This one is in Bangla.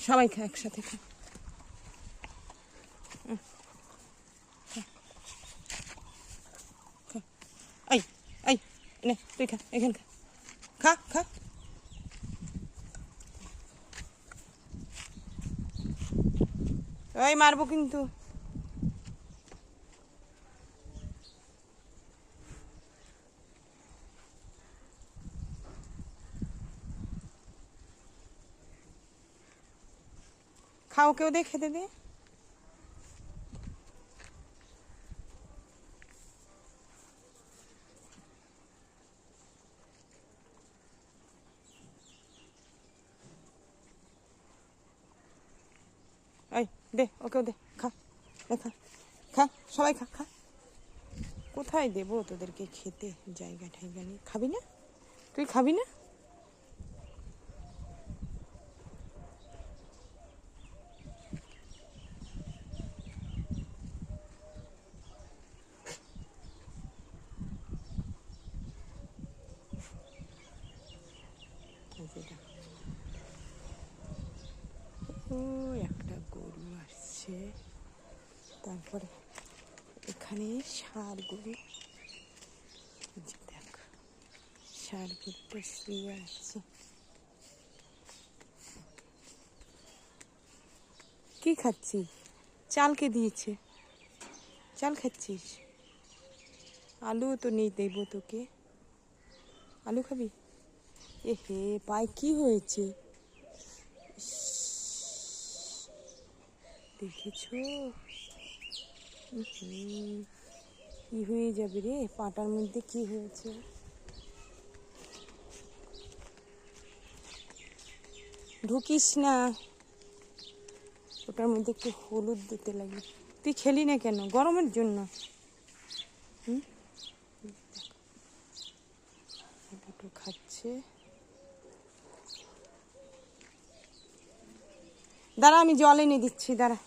সবাই খা, একসাথে খা। এই এই নে তুই খা, এখানে খা, খা খা। ওই মারবো কিন্তু। খাও, কেউ দে, খেতে দে। এই দে, ওকেও দে, খা, খা খা, সবাই খা খা। কোথায় দেবো তোদেরকে খেতে জায়গা ঠাইগা নেই? খাবি না? তুই খাবি না? ও একটা গরু আসছে, তারপরে এখানে ষাঁড় গরু, দেখ ষাঁড় গরুটা শুয়ে আছে। কি খাচ্ছিস? চাল কে দিয়েছে? চাল খাচ্ছিস? আলু তো নেই, দেবো তোকে। আলু খাবি? এ হে, পায়ে কি হয়েছে দেখেছো? কি হয়ে যাবে রে, পাটার মধ্যে কি হয়েছে? ঢুকিস না, ওটার মধ্যে একটু হলুদ দিতে লাগে। তুই খেলি না কেন? গরমের জন্য। দুটো খাচ্ছে। দাঁড়া, আমি জল এনে দিচ্ছি, দাঁড়া।